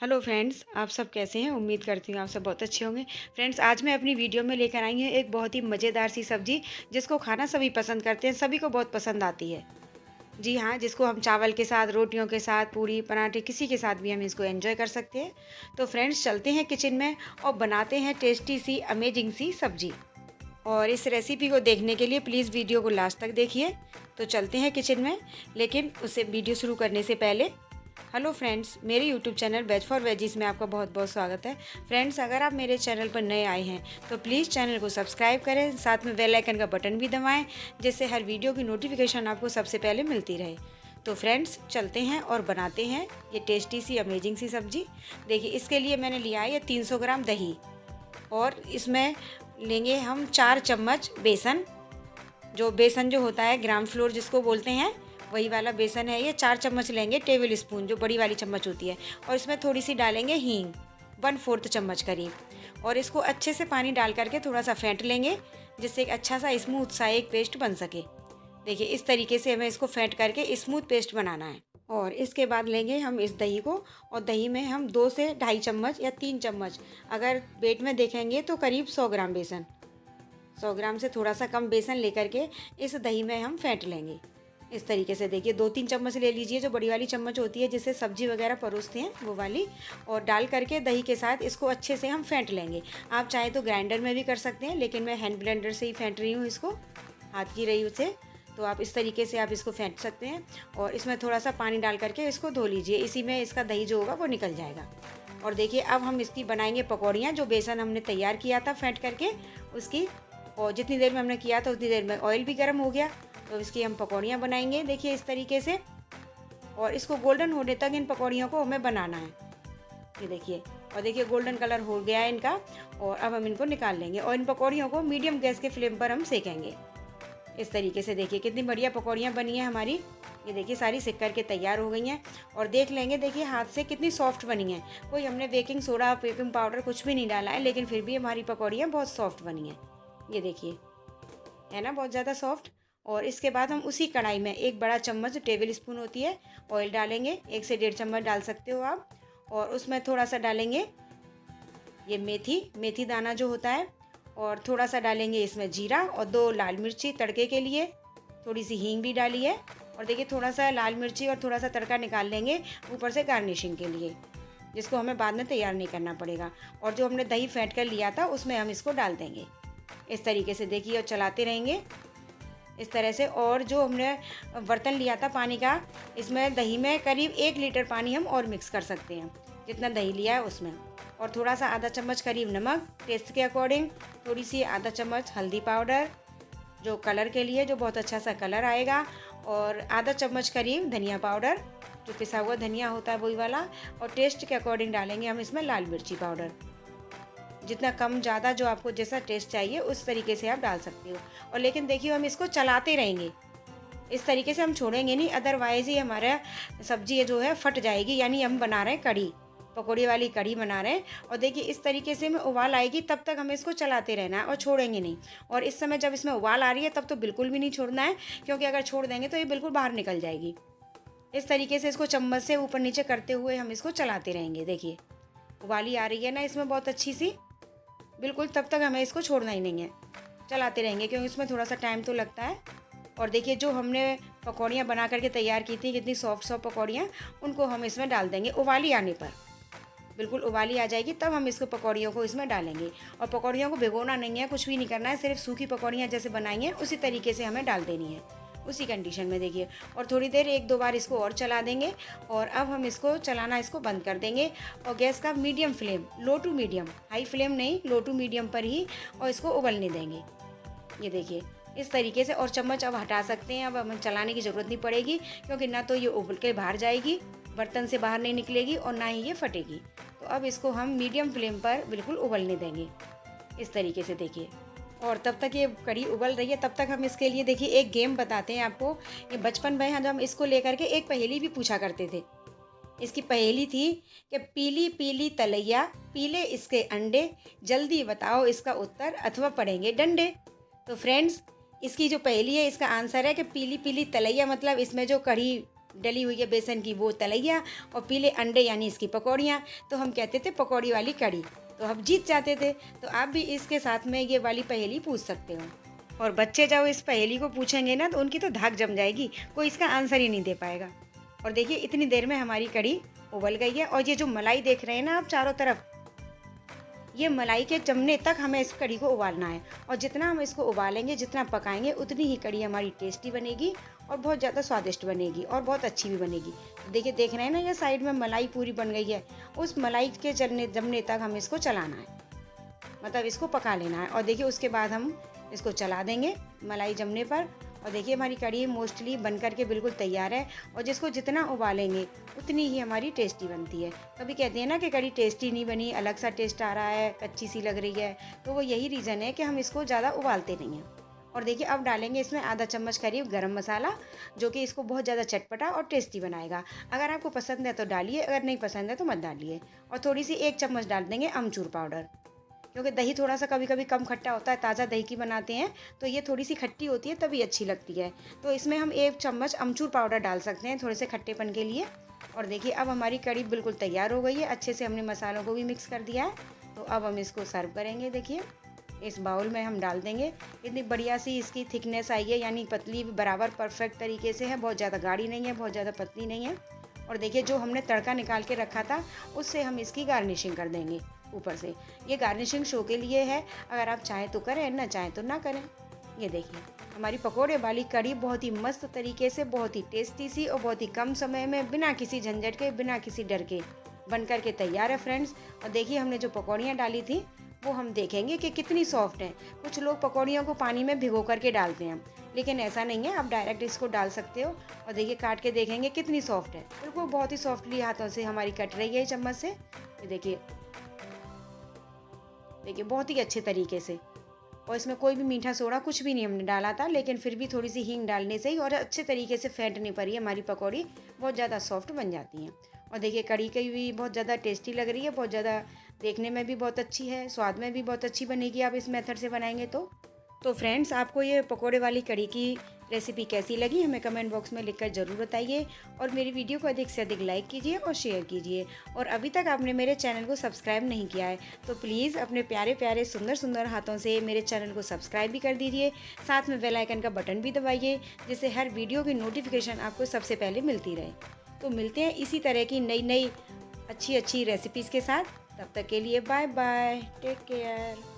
Hello friends, आप सब कैसे हैं। उम्मीद करती हूँ आप सब बहुत अच्छे होंगे। फ्रेंड्स, आज मैं अपनी वीडियो में लेकर आई हूँ एक बहुत ही मज़ेदार सी सब्ज़ी, जिसको खाना सभी पसंद करते हैं, सभी को बहुत पसंद आती है। जी हाँ, जिसको हम चावल के साथ, रोटियों के साथ, पूरी पराठे किसी के साथ भी हम इसको एंजॉय कर सकते हैं। तो फ्रेंड्स, चलते हैं किचन में और बनाते हैं टेस्टी सी अमेजिंग सी सब्ज़ी। और इस रेसिपी को देखने के लिए प्लीज़ वीडियो को लास्ट तक देखिए। तो चलते हैं किचन में, लेकिन उससे वीडियो शुरू करने से पहले हेलो फ्रेंड्स, मेरे YouTube channel ways for veggies में आपका बहुत बहुत स्वागत है। फ्रेंड्स, अगर आप मेरे चैनल पर नए आए हैं तो प्लीज़ चैनल को सब्सक्राइब करें, साथ में बेल आइकन का बटन भी दबाएं, जिससे हर वीडियो की नोटिफिकेशन आपको सबसे पहले मिलती रहे। तो फ्रेंड्स, चलते हैं और बनाते हैं ये टेस्टी सी अमेजिंग सी सब्ज़ी। देखिए, इसके लिए मैंने लिया है ये 300 ग्राम दही, और इसमें लेंगे हम 4 चम्मच बेसन। बेसन जो होता है ग्राम फ्लोर जिसको बोलते हैं, वही वाला बेसन है ये। 4 चम्मच लेंगे, टेबल स्पून जो बड़ी वाली चम्मच होती है। और इसमें थोड़ी सी डालेंगे हींग, 1/4 चम्मच करीब। और इसको अच्छे से पानी डाल करके थोड़ा सा फेंट लेंगे, जिससे एक अच्छा सा स्मूथ सा एक पेस्ट बन सके। देखिए, इस तरीके से हमें इसको फेंट करके स्मूथ पेस्ट बनाना है। और इसके बाद लेंगे हम इस दही को, और दही में हम 2 से ढाई चम्मच या 3 चम्मच, अगर वेट में देखेंगे तो करीब 100 ग्राम बेसन, 100 ग्राम से थोड़ा सा कम बेसन लेकर के इस दही में हम फेंट लेंगे। इस तरीके से देखिए, 2-3 चम्मच ले लीजिए, जो बड़ी वाली चम्मच होती है जिससे सब्जी वगैरह परोसते हैं, वो वाली। और डाल करके दही के साथ इसको अच्छे से हम फेंट लेंगे। आप चाहे तो ग्राइंडर में भी कर सकते हैं, लेकिन मैं हैंड ब्लेंडर से ही फेंट रही हूँ इसको, हाथ की रही से। तो आप इस तरीके से आप इसको फेंट सकते हैं। और इसमें थोड़ा सा पानी डाल करके इसको धो लीजिए, इसी में इसका दही जो होगा वो निकल जाएगा। और देखिए, अब हम इसकी बनाएंगे पकौड़ियाँ। जो बेसन हमने तैयार किया था फेंट करके उसकी, और जितनी देर में हमने किया था उतनी देर में ऑयल भी गर्म हो गया, तो इसकी हम पकौड़ियाँ बनाएंगे। देखिए, इस तरीके से। और इसको गोल्डन होने तक इन पकौड़ियों को हमें बनाना है। ये देखिए, और देखिए गोल्डन कलर हो गया है इनका। और अब हम इनको निकाल लेंगे, और इन पकौड़ियों को मीडियम गैस के फ्लेम पर हम सेकेंगे। इस तरीके से देखिए कितनी बढ़िया पकौड़ियाँ बनी हैं हमारी। ये देखिए, सारी सिक करके तैयार हो गई हैं। और देख लेंगे, देखिए हाथ से कितनी सॉफ्ट बनी हैं। कोई हमने बेकिंग सोडा, बेकिंग पाउडर कुछ भी नहीं डाला है, लेकिन फिर भी हमारी पकौड़ियाँ बहुत सॉफ्ट बनी हैं। ये देखिए, है ना, बहुत ज़्यादा सॉफ्ट। और इसके बाद हम उसी कढ़ाई में 1 बड़ा चम्मच, टेबल स्पून होती है, ऑयल डालेंगे। 1 से 1.5 चम्मच डाल सकते हो आप। और उसमें थोड़ा सा डालेंगे ये मेथी दाना जो होता है। और थोड़ा सा डालेंगे इसमें जीरा, और 2 लाल मिर्ची तड़के के लिए। थोड़ी सी हींग भी डाली है। और देखिए, थोड़ा सा लाल मिर्ची और थोड़ा सा तड़का निकाल लेंगे ऊपर से गार्निशिंग के लिए, जिसको हमें बाद में तैयार नहीं करना पड़ेगा। और जो हमने दही फेंट कर लिया था उसमें हम इसको डाल देंगे। इस तरीके से देखिए, और चलाते रहेंगे इस तरह से। और जो हमने बर्तन लिया था पानी का, इसमें दही में करीब 1 लीटर पानी हम और मिक्स कर सकते हैं, जितना दही लिया है उसमें। और थोड़ा सा आधा चम्मच करीब नमक टेस्ट के अकॉर्डिंग, थोड़ी सी आधा चम्मच हल्दी पाउडर जो कलर के लिए, जो बहुत अच्छा सा कलर आएगा। और आधा चम्मच करीब धनिया पाउडर, जो पिसा हुआ धनिया होता है वही वाला। और टेस्ट के अकॉर्डिंग डालेंगे हम इसमें लाल मिर्ची पाउडर, जितना कम ज़्यादा जो आपको जैसा टेस्ट चाहिए उस तरीके से आप डाल सकते हो। और लेकिन देखिए, हम इसको चलाते रहेंगे, इस तरीके से हम छोड़ेंगे नहीं, अदरवाइज़ ही हमारा सब्जी जो है फट जाएगी। यानी हम बना रहे हैं कढ़ी, पकौड़ी वाली कढ़ी बना रहे हैं। और देखिए, इस तरीके से में उबाल आएगी, तब तक हमें इसको चलाते रहना है और छोड़ेंगे नहीं। और इस समय जब इसमें उबाल आ रही है तब तो बिल्कुल भी नहीं छोड़ना है, क्योंकि अगर छोड़ देंगे तो ये बिल्कुल बाहर निकल जाएगी। इस तरीके से इसको चम्मच से ऊपर नीचे करते हुए हम इसको चलाते रहेंगे। देखिए, उबाली आ रही है ना इसमें बहुत अच्छी सी, बिल्कुल तब तक हमें इसको छोड़ना ही नहीं है, चलाते रहेंगे, क्योंकि इसमें थोड़ा सा टाइम तो लगता है। और देखिए, जो हमने पकौड़ियाँ बना करके तैयार की थी, कितनी सॉफ्ट सॉफ्ट पकौड़ियाँ, उनको हम इसमें डाल देंगे। उबाली आने पर, बिल्कुल उबाली आ जाएगी, तब हम इसको पकौड़ियों को इसमें डालेंगे। और पकौड़ियों को भिगोना नहीं है, कुछ भी नहीं करना है, सिर्फ सूखी पकौड़ियाँ जैसे बनाई हैं उसी तरीके से हमें डाल देनी है, उसी कंडीशन में। देखिए, और थोड़ी देर 1-2 बार इसको और चला देंगे। और अब हम इसको चलाना इसको बंद कर देंगे, और गैस का medium flame, low to medium, high flame नहीं, लो टू मीडियम पर ही, और इसको उबलने देंगे। ये देखिए, इस तरीके से। और चम्मच अब हटा सकते हैं, अब हमें चलाने की ज़रूरत नहीं पड़ेगी, क्योंकि ना तो ये उबल के बाहर जाएगी, बर्तन से बाहर नहीं निकलेगी, और ना ही ये फटेगी। तो अब इसको हम मीडियम फ्लेम पर बिल्कुल उबलने देंगे, इस तरीके से। देखिए, और तब तक ये कढ़ी उबल रही है, तब तक हम इसके लिए देखिए एक गेम बताते हैं आपको। ये बचपन में जब हम इसको लेकर के एक पहेली भी पूछा करते थे। इसकी पहेली थी कि पीली पीली तलैया, पीले इसके अंडे, जल्दी बताओ इसका उत्तर अथवा पड़ेंगे डंडे। तो फ्रेंड्स, इसकी जो पहेली है इसका आंसर है कि पीली पीली तलैया, मतलब इसमें जो कढ़ी डली हुई है बेसन की वो तलैया और पीले अंडे यानी इसकी पकौड़ियाँ। तो हम कहते थे पकौड़ी वाली कड़ी, तो हम जीत जाते थे। तो आप भी इसके साथ में ये वाली पहेली पूछ सकते हो। और बच्चे जब इस पहेली को पूछेंगे ना तो उनकी तो धाक जम जाएगी, कोई इसका आंसर ही नहीं दे पाएगा। और देखिए इतनी देर में हमारी कड़ी उबल गई है और ये जो मलाई देख रहे हैं ना आप चारों तरफ, ये मलाई के जमने तक हमें इस कड़ी को उबालना है। और जितना हम इसको उबालेंगे, जितना पकाएंगे, उतनी ही कड़ी हमारी टेस्टी बनेगी और बहुत ज़्यादा स्वादिष्ट बनेगी और बहुत अच्छी भी बनेगी। देखिए देख रहे हैं ना, ये साइड में मलाई पूरी बन गई है। उस मलाई के जमने तक हम इसको चलाना है, मतलब इसको पका लेना है। और देखिए उसके बाद हम इसको चला देंगे मलाई जमने पर। और देखिए हमारी कड़ी मोस्टली बन करके बिल्कुल तैयार है। और जिसको जितना उबालेंगे उतनी ही हमारी टेस्टी बनती है। कभी कहते हैं ना कि कड़ी टेस्टी नहीं बनी, अलग सा टेस्ट आ रहा है, कच्ची सी लग रही है, तो वो यही रीज़न है कि हम इसको ज़्यादा उबालते नहीं हैं। और देखिए अब डालेंगे इसमें आधा चम्मच करीब गरम मसाला, जो कि इसको बहुत ज़्यादा चटपटा और टेस्टी बनाएगा। अगर आपको पसंद है तो डालिए, अगर नहीं पसंद है तो मत डालिए। और थोड़ी सी 1 चम्मच डाल देंगे अमचूर पाउडर, क्योंकि दही थोड़ा सा कभी कभी कम खट्टा होता है, ताज़ा दही की बनाते हैं तो ये थोड़ी सी खट्टी होती है तभी अच्छी लगती है। तो इसमें हम 1 चम्मच अमचूर पाउडर डाल सकते हैं थोड़े से खट्टेपन के लिए। और देखिए अब हमारी कड़ी बिल्कुल तैयार हो गई है, अच्छे से हमने मसालों को भी मिक्स कर दिया है। तो अब हम इसको सर्व करेंगे। देखिए इस बाउल में हम डाल देंगे। इतनी बढ़िया सी इसकी थिकनेस आई है, यानी पतली बराबर परफेक्ट तरीके से है, बहुत ज़्यादा गाढ़ी नहीं है, बहुत ज़्यादा पतली नहीं है। और देखिए जो हमने तड़का निकाल के रखा था उससे हम इसकी गार्निशिंग कर देंगे ऊपर से। ये गार्निशिंग शो के लिए है, अगर आप चाहें तो करें, ना चाहें तो ना करें। ये देखिए हमारी पकोड़े वाली कड़ी बहुत ही मस्त तरीके से, बहुत ही टेस्टी सी और बहुत ही कम समय में, बिना किसी झंझट के, बिना किसी डर के बन करके तैयार है फ्रेंड्स। और देखिए हमने जो पकौड़ियाँ डाली थी वो हम देखेंगे कि कितनी सॉफ्ट हैं। कुछ लोग पकौड़ियों को पानी में भिगो करके डालते हैं, लेकिन ऐसा नहीं है, आप डायरेक्ट इसको डाल सकते हो। और देखिए काट के देखेंगे कितनी सॉफ्ट है, बिल्कुल बहुत ही सॉफ्टली हाथों से हमारी कट रही है चम्मच से। ये देखिए देखिए बहुत ही अच्छे तरीके से। और इसमें कोई भी मीठा सोडा कुछ भी नहीं हमने डाला था, लेकिन फिर भी थोड़ी सी हींग डालने से ही और अच्छे तरीके से फेंटने पर ही हमारी पकौड़ी बहुत ज़्यादा सॉफ्ट बन जाती हैं। और देखिए कड़ी की भी बहुत ज़्यादा टेस्टी लग रही है, बहुत ज़्यादा देखने में भी बहुत अच्छी है, स्वाद में भी बहुत अच्छी बनेगी आप इस मेथड से बनाएंगे तो फ्रेंड्स आपको ये पकोड़े वाली कड़ी की रेसिपी कैसी लगी हमें कमेंट बॉक्स में लिखकर ज़रूर बताइए। और मेरी वीडियो को अधिक से अधिक लाइक कीजिए और शेयर कीजिए। और अभी तक आपने मेरे चैनल को सब्सक्राइब नहीं किया है तो प्लीज़ अपने प्यारे प्यारे सुंदर सुंदर हाथों से मेरे चैनल को सब्सक्राइब भी कर दीजिए। साथ में बेल आइकन का बटन भी दबाइए, जिससे हर वीडियो की नोटिफिकेशन आपको सबसे पहले मिलती रहे। तो मिलते हैं इसी तरह की नई नई अच्छी अच्छी रेसिपीज़ के साथ। तब तक के लिए बाय बाय, टेक केयर।